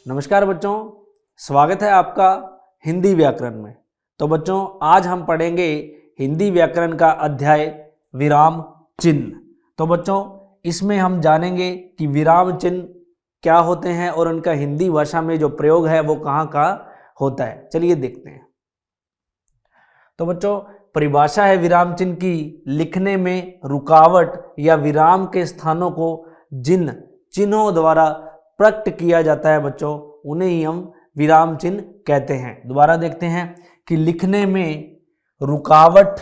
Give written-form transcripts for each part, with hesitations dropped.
नमस्कार बच्चों, स्वागत है आपका हिंदी व्याकरण में। तो बच्चों आज हम पढ़ेंगे हिंदी व्याकरण का अध्याय विराम चिन्ह। तो बच्चों इसमें हम जानेंगे कि विराम चिन्ह क्या होते हैं और उनका हिंदी भाषा में जो प्रयोग है वो कहाँ कहाँ होता है। चलिए देखते हैं। तो बच्चों परिभाषा है विराम चिन्ह की, लिखने में रुकावट या विराम के स्थानों को जिन चिन्हों द्वारा प्रकट किया जाता है बच्चों, उन्हें ही हम विराम चिन्ह कहते हैं। दोबारा देखते हैं कि लिखने में रुकावट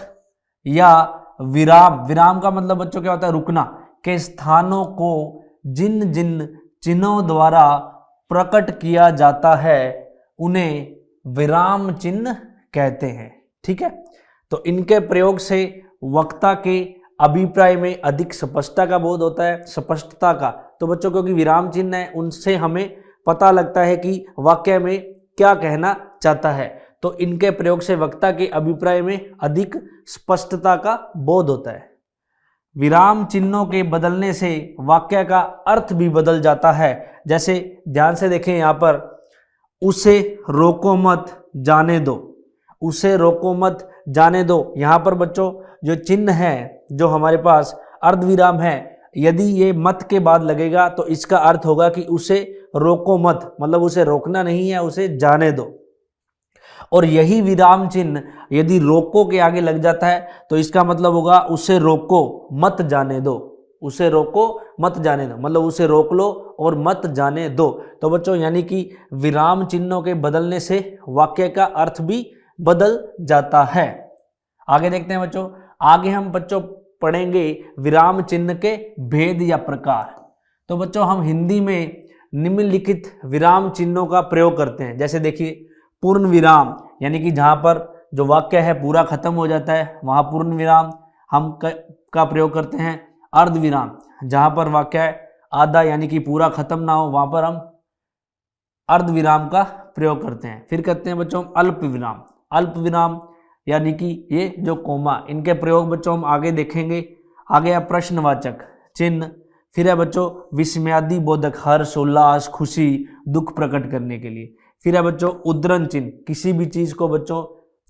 या विराम का मतलब बच्चों क्या होता है, रुकना, के स्थानों को जिन जिन चिन्हों द्वारा प्रकट किया जाता है उन्हें विराम चिन्ह कहते हैं। ठीक है, तो इनके प्रयोग से वक्ता के अभिप्राय में अधिक स्पष्टता का बोध होता है, स्पष्टता का। तो बच्चों क्योंकि विराम चिन्ह है उनसे हमें पता लगता है कि वाक्य में क्या कहना चाहता है, तो इनके प्रयोग से वक्ता के अभिप्राय में अधिक स्पष्टता का बोध होता है। विराम चिन्हों के बदलने से वाक्य का अर्थ भी बदल जाता है। जैसे ध्यान से देखें यहाँ पर, उसे रोको मत जाने दो, उसे रोको मत जाने दो। यहाँ पर बच्चों जो चिन्ह है, जो हमारे पास अर्धविराम है, यदि ये मत के बाद लगेगा तो इसका अर्थ होगा कि उसे रोको मत, मतलब उसे रोकना नहीं है, उसे जाने दो। और यही विराम चिन्ह यदि रोको के आगे लग जाता है तो इसका मतलब होगा उसे रोको मत जाने दो, उसे रोको मत जाने दो, मतलब उसे रोक लो और मत जाने दो। तो बच्चों यानी कि विराम चिन्हों के बदलने से वाक्य का अर्थ भी बदल जाता है। आगे देखते हैं बच्चों, आगे हम बच्चों पढ़ेंगे विराम चिन्ह के भेद या प्रकार। तो बच्चों हम हिंदी में निम्नलिखित विराम चिन्हों का प्रयोग करते हैं। जैसे देखिए, पूर्ण विराम यानी कि जहाँ पर जो वाक्य है पूरा खत्म हो जाता है वहाँ पूर्ण विराम हम का प्रयोग करते हैं। अर्ध विराम, जहाँ पर वाक्य आधा यानी कि पूरा खत्म ना हो वहाँ पर हम अर्ध विराम का प्रयोग करते हैं। फिर करते हैं बच्चों अल्प विराम, अल्प विराम यानी कि ये जो कोमा, इनके प्रयोग बच्चों हम आगे देखेंगे। आगे है प्रश्नवाचक चिन्ह, फिर है बच्चों विस्मयादि बोधक, हर्ष उल्लास खुशी दुख प्रकट करने के लिए। फिर है बच्चों उद्धरण चिन्ह, किसी भी चीज को बच्चों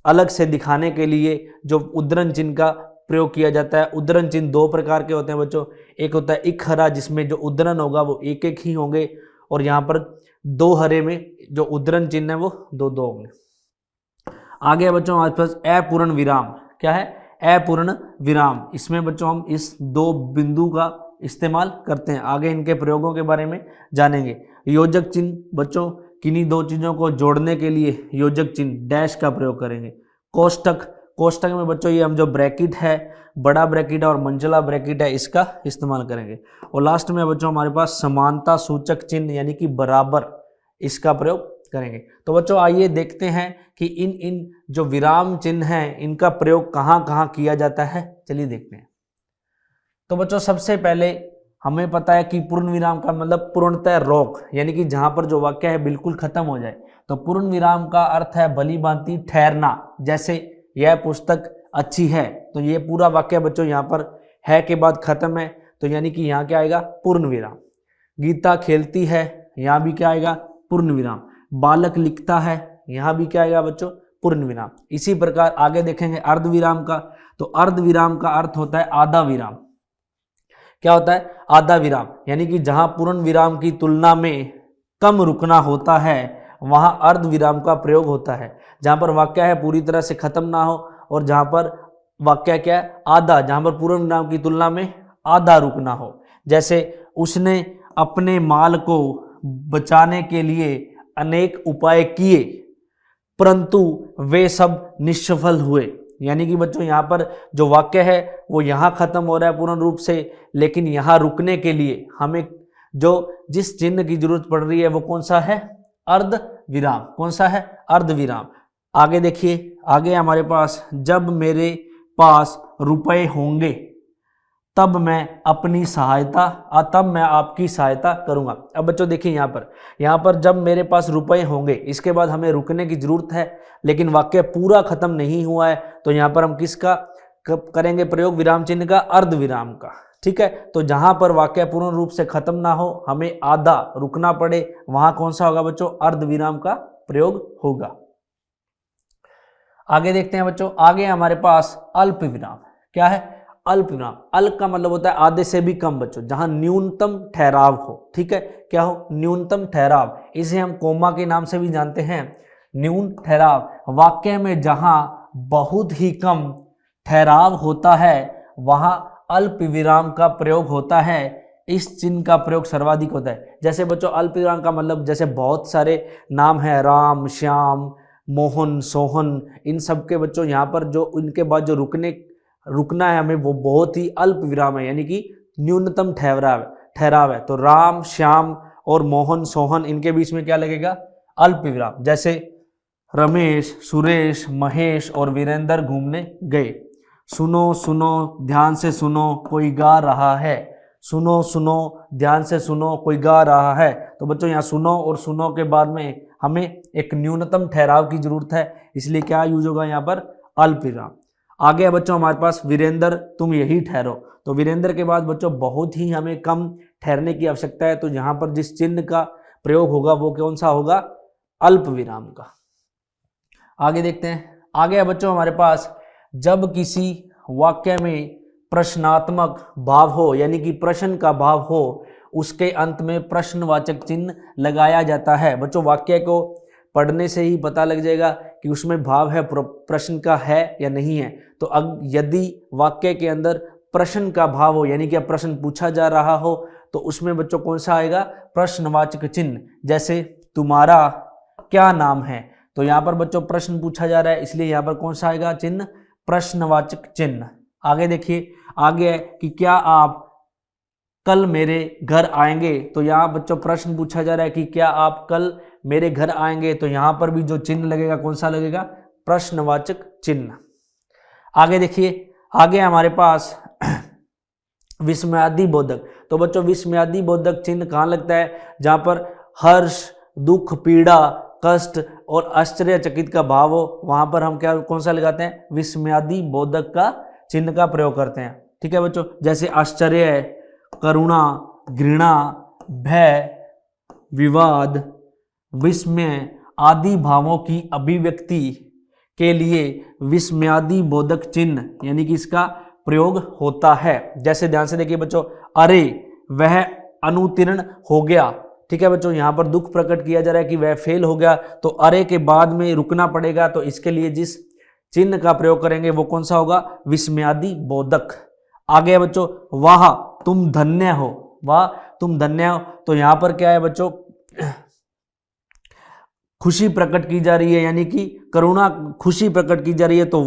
अलग से दिखाने के लिए जो उद्धरण चिन्ह का प्रयोग किया जाता है। उद्धरण चिन्ह दो प्रकार के होते हैं बच्चों, एक होता है इक हरा जिसमें जो उद्धरण होगा वो एक एक ही होंगे, और यहाँ पर दो हरे में जो उद्धरण चिन्ह है वो दो दो होंगे। आगे बच्चों हमारे पास अपूर्ण विराम, क्या है अपूर्ण विराम, इसमें बच्चों हम इस दो बिंदु का इस्तेमाल करते हैं। आगे इनके प्रयोगों के बारे में जानेंगे। योजक चिन्ह बच्चों किन्हीं दो चीजों को जोड़ने के लिए योजक चिन्ह डैश का प्रयोग करेंगे। कोष्टक, कोष्टक में बच्चों ये हम जो ब्रैकेट है, बड़ा ब्रैकेट और मंझला ब्रैकेट है, इसका इस्तेमाल करेंगे। और लास्ट में बच्चों हमारे पास समानता सूचक चिन्ह यानी कि बराबर, इसका प्रयोग करेंगे। तो बच्चों आइए देखते हैं कि इन जो विराम चिन्ह हैं इनका प्रयोग कहाँ कहाँ किया जाता है। चलिए देखते हैं। तो बच्चों सबसे पहले हमें पता है कि पूर्ण विराम का मतलब पूर्णतः रोक, यानी कि जहां पर जो वाक्य है बिल्कुल खत्म हो जाए। तो पूर्ण विराम का अर्थ है भली भांति ठहरना। जैसे यह पुस्तक अच्छी है, तो ये पूरा वाक्य बच्चों यहाँ पर है के बाद खत्म है, तो यानी कि यहाँ क्या आएगा पूर्ण विराम। गीता खेलती है, यहाँ भी क्या आएगा पूर्ण विराम। बालक लिखता है, यहाँ भी क्या आएगा बच्चों पूर्ण विराम। इसी प्रकार आगे देखेंगे अर्धविराम का। तो अर्धविराम का अर्थ होता है आधा विराम। क्या होता है आधा विराम, यानी कि जहां पूर्ण विराम की तुलना में कम रुकना होता है वहां अर्धविराम का प्रयोग होता है। जहां पर वाक्य है पूरी तरह से खत्म ना हो और जहां पर वाक्य क्या है आधा, जहां पर पूर्ण विराम की तुलना में आधा रुकना हो। जैसे उसने अपने माल को बचाने के लिए अनेक उपाय किए परंतु वे सब निष्फल हुए। यानी कि बच्चों यहाँ पर जो वाक्य है वो यहाँ खत्म हो रहा है पूर्ण रूप से, लेकिन यहाँ रुकने के लिए हमें जो जिस चिन्ह की जरूरत पड़ रही है वो कौन सा है अर्ध विराम। कौन सा है अर्ध विराम। आगे देखिए, आगे हमारे पास जब मेरे पास रुपए होंगे तब मैं अपनी सहायता तब मैं आपकी सहायता करूंगा। अब बच्चों देखिए यहाँ पर जब मेरे पास रुपए होंगे, इसके बाद हमें रुकने की जरूरत है, लेकिन वाक्य पूरा खत्म नहीं हुआ है, तो यहाँ पर हम किसका करेंगे प्रयोग विराम चिन्ह का अर्ध विराम का। ठीक है। तो जहां पर वाक्य पूर्ण रूप से खत्म ना हो, हमें आधा रुकना पड़े, वहां कौन सा होगा बच्चों, अर्धविराम का प्रयोग होगा। आगे देखते हैं बच्चों, आगे हमारे पास अल्प विराम। क्या है? अल्प विराम। अल्प का मतलब होता है आधे से भी कम बच्चों, जहां न्यूनतम ठहराव हो। ठीक है, क्या हो? न्यूनतम ठहराव। इसे हम कोमा के नाम से भी जानते हैं, न्यून ठहराव। वाक्य में जहां बहुत ही कम ठहराव होता है वहां अल्प विराम का प्रयोग होता है। इस चिन्ह का प्रयोग सर्वाधिक होता है। जैसे बच्चों अल्प विराम का मतलब, जैसे बहुत सारे नाम हैं, राम, श्याम, मोहन, सोहन, इन सब के बच्चों यहाँ पर जो इनके बाद जो रुकना है हमें, वो बहुत ही अल्प विराम है, यानी कि न्यूनतम ठहराव है। तो राम, श्याम और मोहन, सोहन, इनके बीच में क्या लगेगा? अल्प विराम। जैसे रमेश, सुरेश, महेश और वीरेंद्र घूमने गए। सुनो सुनो, ध्यान से सुनो, कोई गा रहा है। सुनो सुनो, ध्यान से सुनो, कोई गा रहा है। तो बच्चों यहाँ सुनो और सुनो के बाद में हमें एक न्यूनतम ठहराव की जरूरत है, इसलिए क्या यूज होगा यहाँ पर? अल्प विराम। आगे है बच्चों हमारे पास वीरेंद्र, तुम यही ठहरो। तो वीरेंद्र के बाद बच्चों बहुत ही हमें कम ठहरने की आवश्यकता है, तो यहाँ पर जिस चिन्ह का प्रयोग होगा वो कौन सा होगा? अल्प विराम का। आगे देखते हैं, आगे है बच्चों हमारे पास, जब किसी वाक्य में प्रश्नात्मक भाव हो, यानी कि प्रश्न का भाव हो, उसके अंत में प्रश्नवाचक चिन्ह लगाया जाता है। बच्चों वाक्य को पढ़ने से ही पता लग जाएगा कि उसमें भाव है, प्रश्न का है या नहीं है। तो अब यदि वाक्य के अंदर प्रश्न का भाव हो, यानी कि अब प्रश्न पूछा जा रहा हो, तो उसमें बच्चों कौन सा आएगा? प्रश्नवाचक चिन्ह। जैसे तुम्हारा क्या नाम है? तो यहाँ पर बच्चों प्रश्न पूछा जा रहा है, इसलिए यहाँ पर कौन सा आएगा चिन्ह? प्रश्नवाचक चिन्ह। आगे देखिए, आगे है कि क्या आप कल मेरे घर आएंगे? तो यहाँ बच्चों प्रश्न पूछा जा रहा है कि क्या आप कल मेरे घर आएंगे? तो यहाँ पर भी जो चिन्ह लगेगा कौन सा लगेगा? प्रश्नवाचक चिन्ह। आगे देखिए, आगे हमारे पास विस्मयादि बोधक। तो बच्चों विस्मयादि बोधक चिन्ह कहाँ लगता है? जहाँ पर हर्ष, दुख, पीड़ा, कष्ट और आश्चर्यचकित का भाव हो, वहां पर हम क्या कौन सा लगाते हैं? विस्मयादि बोधक का चिन्ह का प्रयोग करते हैं। ठीक है बच्चों, जैसे आश्चर्य, करुणा, घृणा, भय, विवाद, विस्मय आदि भावों की अभिव्यक्ति के लिए विस्मयादि बोधक चिन्ह यानी कि इसका प्रयोग होता है। जैसे ध्यान से देखिए बच्चों, अरे वह अनुत्तीर्ण हो गया। ठीक है बच्चों, यहाँ पर दुख प्रकट किया जा रहा है कि वह फेल हो गया, तो अरे के बाद में रुकना पड़ेगा, तो इसके लिए जिस चिन्ह का प्रयोग करेंगे वो कौन सा होगा? विस्मयादि बोधक। आगे है बच्चों, वाह तुम धन्य हो। वाह तुम धन्य हो, तो यहाँ पर क्या है बच्चों? खुशी प्रकट की जा रही है, यानी कि करुणा, खुशी प्रकट की जा रही है। तो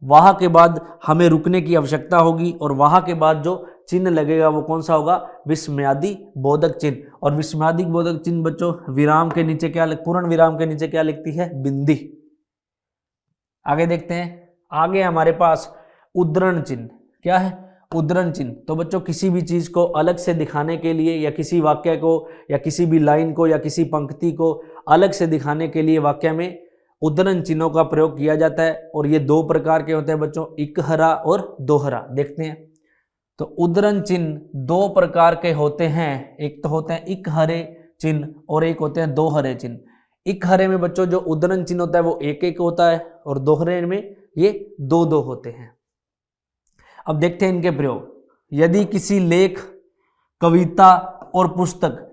वाह के बाद हमें रुकने की आवश्यकता होगी, और वाह के बाद जो चिन्ह लगेगा वो कौन सा होगा? विस्मयादि बोधक चिन्ह। और विस्मयादि बोधक चिन्ह बच्चों विराम के नीचे क्या, पूर्ण विराम के नीचे क्या लिखती है? बिंदी। आगे देखते हैं, आगे हमारे पास उद्धरण चिन्ह। क्या है? उद्धरण चिन्ह। तो बच्चों किसी भी चीज को अलग से दिखाने के लिए, या किसी वाक्य को, या किसी भी लाइन को, या किसी पंक्ति को अलग से दिखाने के लिए वाक्य में उद्धरण चिन्हों का प्रयोग किया जाता है। और ये दो प्रकार के होते हैं बच्चों, इकहरा और दोहरा। देखते हैं, तो उद्धरण चिन्ह दो प्रकार के होते हैं। एक तो होते हैं इकहरे चिन्ह और एक होते हैं दोहरे चिन्ह। इकहरे में बच्चों जो उद्धरण चिन्ह होता है वो एक एक होता है, और दोहरे में ये दो दो होते हैं। अब देखते हैं इनके प्रयोग। यदि किसी लेख, कविता और पुस्तक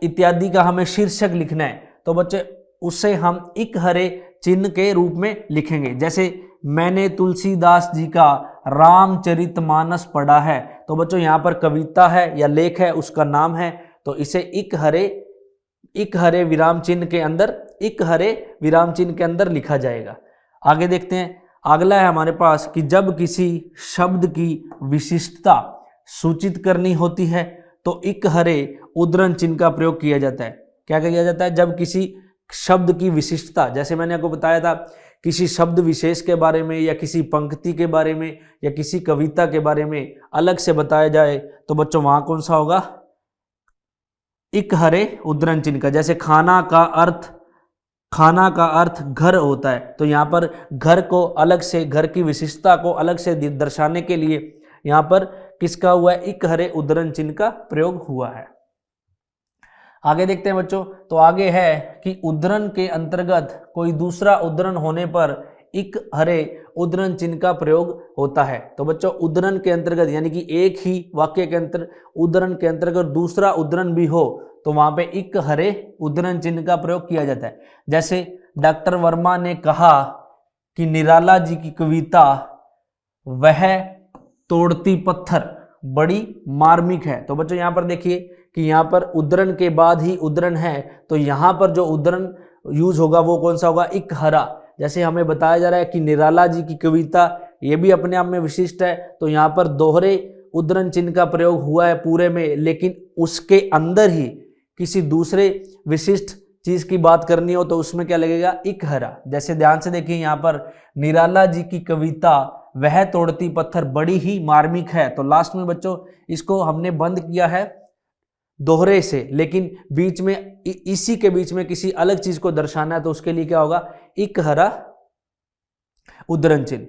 इत्यादि का हमें शीर्षक लिखना है, तो बच्चे उसे हम इकहरे चिन्ह के रूप में लिखेंगे। जैसे मैंने तुलसीदास जी का रामचरितमानस पढ़ा है, तो बच्चों यहाँ पर कविता है या लेख है, उसका नाम है, तो इसे इकहरे विराम चिन्ह के अंदर लिखा जाएगा। आगे देखते हैं, अगला है हमारे पास कि जब किसी शब्द की विशिष्टता सूचित करनी होती है तो इकहरे उद्धरण चिन्ह का प्रयोग किया जाता है। क्या किया जाता है? जब किसी शब्द की विशिष्टता, जैसे मैंने आपको बताया था, किसी शब्द विशेष के बारे में, या किसी पंक्ति के बारे में, या किसी कविता के बारे में अलग से बताया जाए, तो बच्चों वहां कौन सा होगा? इकहरे उद्धरण चिन्ह का। जैसे खाना का अर्थ घर होता है, तो यहाँ पर घर को अलग से, घर की विशिष्टता को अलग से दर्शाने के लिए यहाँ पर किसका हुआ है, इक हरे उद्धरण चिन्ह का प्रयोग हुआ है। आगे देखते हैं बच्चों, तो आगे है कि उद्धरण के अंतर्गत कोई दूसरा उद्धरण होने पर इक हरे उद्धरण चिन्ह का प्रयोग होता है। तो बच्चों उद्धरण के अंतर्गत यानी कि एक ही वाक्य के उद्धरण के अंतर्गत दूसरा उद्धरण भी हो तो वहां पे इक हरे उद्धरण चिन्ह का प्रयोग किया जाता है। जैसे डॉक्टर वर्मा ने कहा कि निराला जी की कविता वह तोड़ती पत्थर बड़ी मार्मिक है। तो बच्चों यहां पर देखिए कि यहां पर उद्धरण के बाद ही उद्धरण है, तो यहां पर जो उद्धरण यूज होगा वो कौन सा होगा, इक हरा। जैसे हमें बताया जा रहा है कि निराला जी की कविता, ये भी अपने आप में विशिष्ट है, तो यहाँ पर दोहरे उद्धरण चिन्ह का प्रयोग हुआ है पूरे में, लेकिन उसके अंदर ही किसी दूसरे विशिष्ट चीज की बात करनी हो तो उसमें क्या लगेगा, इक हरा। जैसे ध्यान से देखिए यहाँ पर निराला जी की कविता वह तोड़ती पत्थर बड़ी ही मार्मिक है, तो लास्ट में बच्चों इसको हमने बंद किया है दोहरे से, लेकिन बीच में इसी के बीच में किसी अलग चीज को दर्शाना है तो उसके लिए क्या होगा, इक हरा उद्धरण चिन्ह।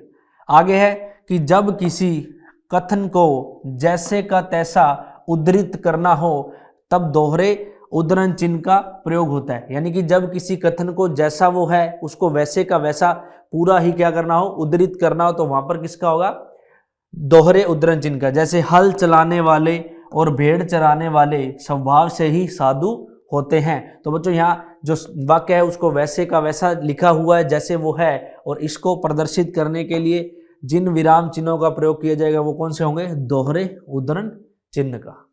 आगे है कि जब किसी कथन को जैसे का तैसा उद्धृत करना हो तब दोहरे उद्धरण चिन्ह का प्रयोग होता है। यानी कि जब किसी कथन को जैसा वो है उसको वैसे का वैसा पूरा ही क्या करना हो, उद्धृत करना हो, तो वहां पर किसका होगा, दोहरे उद्धरण चिन्ह का। जैसे हल चलाने वाले और भेड़ चराने वाले स्वभाव से ही साधु होते हैं। तो बच्चों यहाँ जो वाक्य है उसको वैसे का वैसा लिखा हुआ है जैसे वो है, और इसको प्रदर्शित करने के लिए जिन विराम चिन्हों का प्रयोग किया जाएगा वो कौन से होंगे, दोहरे उद्धरण चिन्ह का।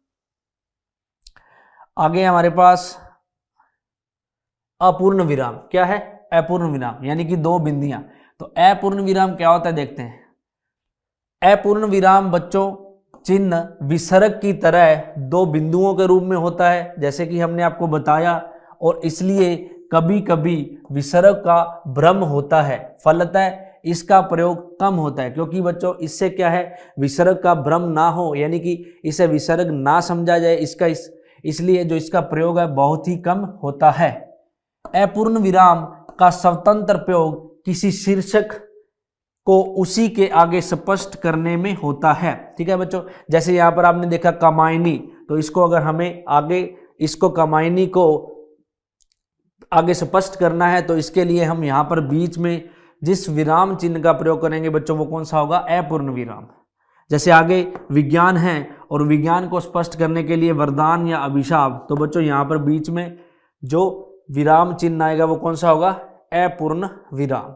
आगे हमारे पास अपूर्ण विराम। क्या है, अपूर्ण विराम, यानी कि दो बिंदियां। तो अपूर्ण विराम क्या होता है देखते हैं। अपूर्ण विराम बच्चों चिन्ह विसर्ग की तरह दो बिंदुओं के रूप में होता है, जैसे कि हमने आपको बताया, और इसलिए कभी कभी विसर्ग का भ्रम होता है, फलतः इसका प्रयोग कम होता है, क्योंकि बच्चों इससे क्या है, विसर्ग का भ्रम ना हो, यानी कि इसे विसर्ग ना समझा जाए इसलिए जो इसका प्रयोग है बहुत ही कम होता है। अपूर्ण विराम का स्वतंत्र प्रयोग किसी शीर्षक को उसी के आगे स्पष्ट करने में होता है। ठीक है बच्चों, जैसे यहाँ पर आपने देखा कमायनी, तो इसको अगर हमें आगे इसको कमायनी को आगे स्पष्ट करना है तो इसके लिए हम यहाँ पर बीच में जिस विराम चिन्ह का प्रयोग करेंगे बच्चों वो कौन सा होगा, अपूर्ण विराम। जैसे आगे विज्ञान है और विज्ञान को स्पष्ट करने के लिए वरदान या अभिशाप, तो बच्चों यहाँ पर बीच में जो विराम चिन्ह आएगा वो कौन सा होगा, अपूर्ण विराम।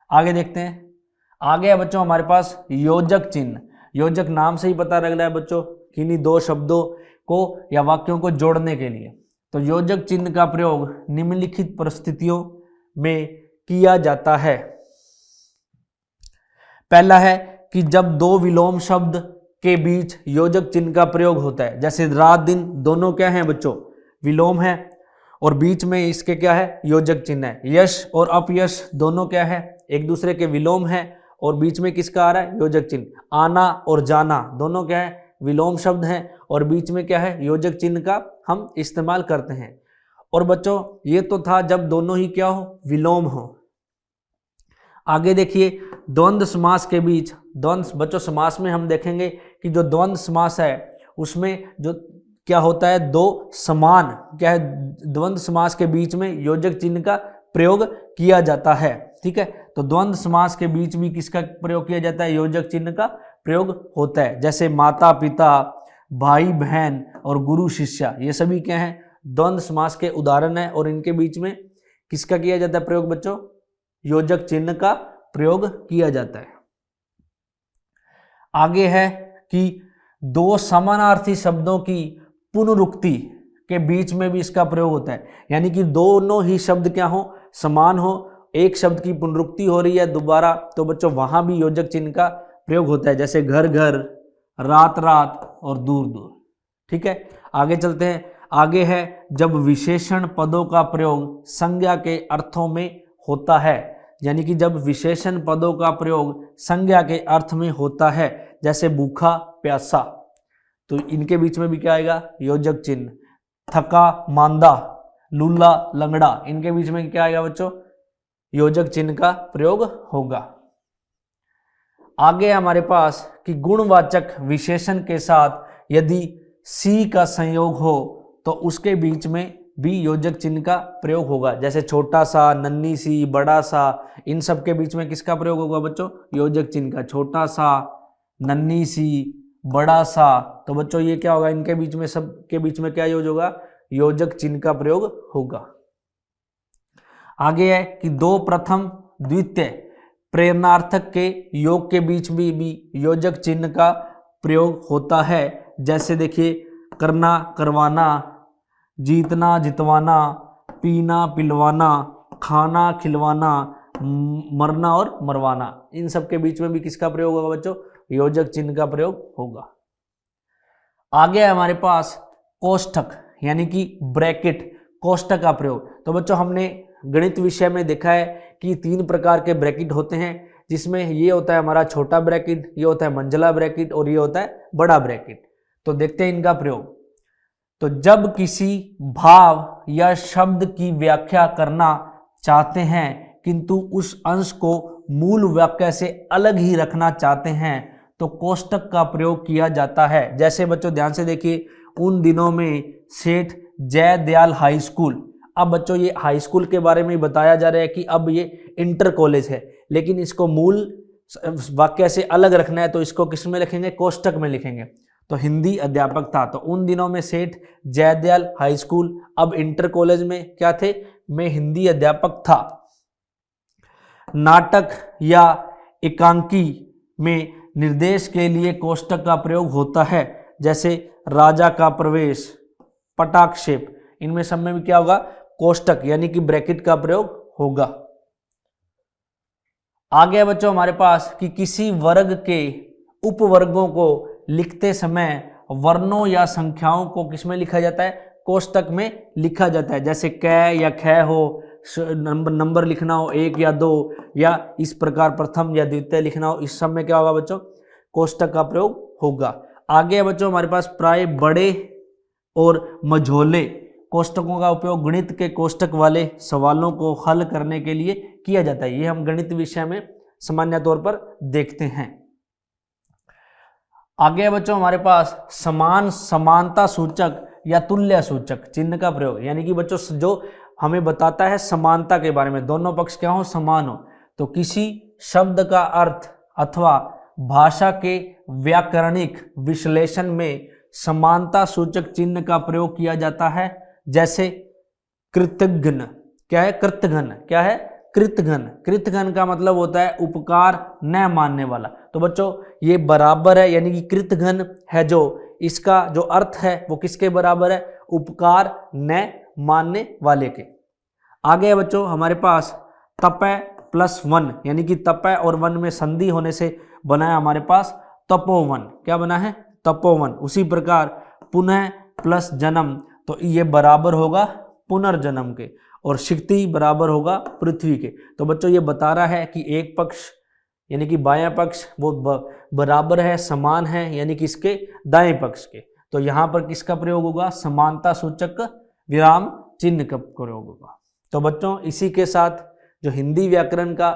आगे देखते हैं, आगे है बच्चों हमारे पास योजक चिन्ह। योजक नाम से ही पता लग रहा है बच्चों, किन्हीं दो शब्दों को या वाक्यों को जोड़ने के लिए। तो योजक चिन्ह का प्रयोग निम्नलिखित परिस्थितियों में किया जाता है। पहला है कि जब दो विलोम शब्द के बीच योजक चिन्ह का प्रयोग होता है, जैसे रात दिन दोनों क्या हैं बच्चों, विलोम है, और बीच में इसके क्या है, योजक चिन्ह है। यश और अपयश दोनों क्या है, एक दूसरे के विलोम है, और बीच में किसका आ रहा है, योजक चिन्ह। आना और जाना दोनों क्या है, विलोम शब्द हैं, और बीच में क्या है, योजक चिन्ह का हम इस्तेमाल करते हैं। और बच्चों ये तो था जब दोनों ही क्या हो, विलोम हो। आगे देखिए द्वंद्व समास के बीच, द्वंद्व बच्चों समास में हम देखेंगे कि जो द्वंद्व समास है उसमें जो क्या होता है, दो समान क्या है, द्वंद्व समास के बीच में योजक चिन्ह का प्रयोग किया जाता है। ठीक है, तो द्वंद्व समास के बीच भी किसका प्रयोग किया जाता है, योजक चिन्ह का प्रयोग होता है। जैसे माता पिता, भाई बहन और गुरु शिष्या, ये सभी क्या हैं, द्वंद्व समास के उदाहरण है, और इनके बीच में किसका किया जाता है प्रयोग बच्चों, योजक चिन्ह का प्रयोग किया जाता है। आगे है कि दो समानार्थी शब्दों की पुनरुक्ति के बीच में भी इसका प्रयोग होता है, यानी कि दोनों ही शब्द क्या हो, समान हो, एक शब्द की पुनरुक्ति हो रही है दोबारा, तो बच्चों वहां भी योजक चिन्ह का प्रयोग होता है, जैसे घर घर, रात रात और दूर दूर। ठीक है, आगे चलते हैं। आगे है जब विशेषण पदों का प्रयोग संज्ञा के अर्थों में होता है, यानी कि जब विशेषण पदों का प्रयोग संज्ञा के अर्थ में होता है, जैसे भूखा प्यासा, तो इनके बीच में भी क्या आएगा, योजक चिन्ह। थका मांदा, लूला लंगड़ा, इनके बीच में क्या आएगा बच्चों, योजक चिन्ह का प्रयोग होगा। आगे हमारे पास कि गुणवाचक विशेषण के साथ यदि सी का संयोग हो तो उसके बीच में भी योजक चिन्ह का प्रयोग होगा। जैसे छोटा सा, नन्ही सी, बड़ा सा, इन सब के बीच में किसका प्रयोग होगा बच्चों? योजक चिन्ह का। छोटा सा, नन्ही सी, बड़ा सा, तो बच्चों ये क्या होगा? इनके बीच में, सब के बीच में क्या यूज होगा? योजक चिन्ह का प्रयोग होगा। आगे है कि दो प्रथम द्वितीय प्रेरणार्थक के योग के बीच में भी योजक चिन्ह का प्रयोग होता है। जैसे देखिए, करना, करवाना, जीतना, जितवाना, पीना, पिलवाना, खाना, खिलवाना, मरना और मरवाना, इन सब के बीच में भी किसका प्रयोग होगा बच्चों? योजक चिन्ह का प्रयोग होगा। आगे है हमारे पास कोष्ठक यानी कि ब्रैकेट, कोष्ठक का प्रयोग। तो बच्चों हमने गणित विषय में देखा है कि 3 प्रकार के ब्रैकेट होते हैं, जिसमें ये होता है हमारा छोटा ब्रैकेट, ये होता है मंझला ब्रैकेट और ये होता है बड़ा ब्रैकेट। तो देखते हैं इनका प्रयोग। तो जब किसी भाव या शब्द की व्याख्या करना चाहते हैं किंतु उस अंश को मूल वाक्य से अलग ही रखना चाहते हैं तो कोष्ठक का प्रयोग किया जाता है। जैसे बच्चों ध्यान से देखिए, उन दिनों में सेठ जयदयाल हाई स्कूल। अब बच्चों ये हाई स्कूल के बारे में बताया जा रहा है कि अब ये इंटर कॉलेज है, लेकिन इसको मूल वाक्य से अलग रखना है तो इसको किस में लिखेंगे? कोष्ठक में लिखेंगे। तो हिंदी अध्यापक था, तो उन दिनों में सेठ जयदयाल हाई स्कूल, अब इंटर कॉलेज में क्या थे? मैं हिंदी अध्यापक था। नाटक या एकांकी में निर्देश के लिए कोष्ठक का प्रयोग होता है। जैसे राजा का प्रवेश, पटाक्षेप, इनमें सब में भी क्या होगा? कोष्ठक यानी कि ब्रैकेट का प्रयोग होगा। आगे बच्चों हमारे पास कि किसी वर्ग के उपवर्गों को लिखते समय वर्णों या संख्याओं को किसमें लिखा जाता है? कोष्ठक में लिखा जाता है। जैसे क या ख हो, नंबर लिखना हो 1 या 2, या इस प्रकार प्रथम या द्वितीय लिखना हो, इस सब में क्या होगा बच्चों? कोष्ठक का प्रयोग होगा। आगे बच्चों हमारे पास प्राय बड़े और मझोले कोष्ठकों का उपयोग गणित के कोष्ठक वाले सवालों को हल करने के लिए किया जाता है। ये हम गणित विषय में सामान्य तौर पर देखते हैं। आगे बच्चों हमारे पास समान, समानता सूचक या तुल्य सूचक चिन्ह का प्रयोग, यानी कि बच्चों जो हमें बताता है समानता के बारे में, दोनों पक्ष क्या हो? समान हो। तो किसी शब्द का अर्थ अथवा भाषा के व्याकरणिक विश्लेषण में समानता सूचक चिन्ह का प्रयोग किया जाता है। जैसे कृतघ्न, क्या है? कृतघ्न, क्या है? कृतघ्न। कृतघ्न का मतलब होता है उपकार न मानने वाला। तो बच्चों ये बराबर है, यानी कि कृतघ्न है जो, इसका जो अर्थ है वो किसके बराबर है? उपकार न मानने वाले के। आगे है बच्चों हमारे पास तपय प्लस वन, यानी कि तपय और वन में संधि होने से बना है हमारे पास तपोवन। क्या बना है? तपोवन। उसी प्रकार पुनः प्लस जन्म, तो ये बराबर होगा पुनर्जन्म के, और क्षिति बराबर होगा पृथ्वी के। तो बच्चों ये बता रहा है कि एक पक्ष यानी कि बायां पक्ष वो बराबर है, समान है, यानी कि इसके दाएं पक्ष के। तो यहाँ पर किसका प्रयोग होगा? समानता सूचक विराम चिन्ह का प्रयोग होगा। तो बच्चों इसी के साथ जो हिंदी व्याकरण का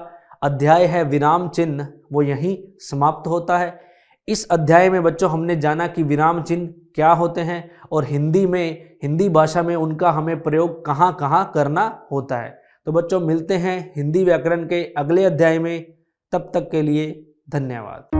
अध्याय है विराम चिन्ह, वो यहीं समाप्त होता है। इस अध्याय में बच्चों हमने जाना कि विराम चिन्ह क्या होते हैं और हिंदी में, हिंदी भाषा में उनका हमें प्रयोग कहाँ कहाँ करना होता है। तो बच्चों मिलते हैं हिंदी व्याकरण के अगले अध्याय में, तब तक के लिए धन्यवाद।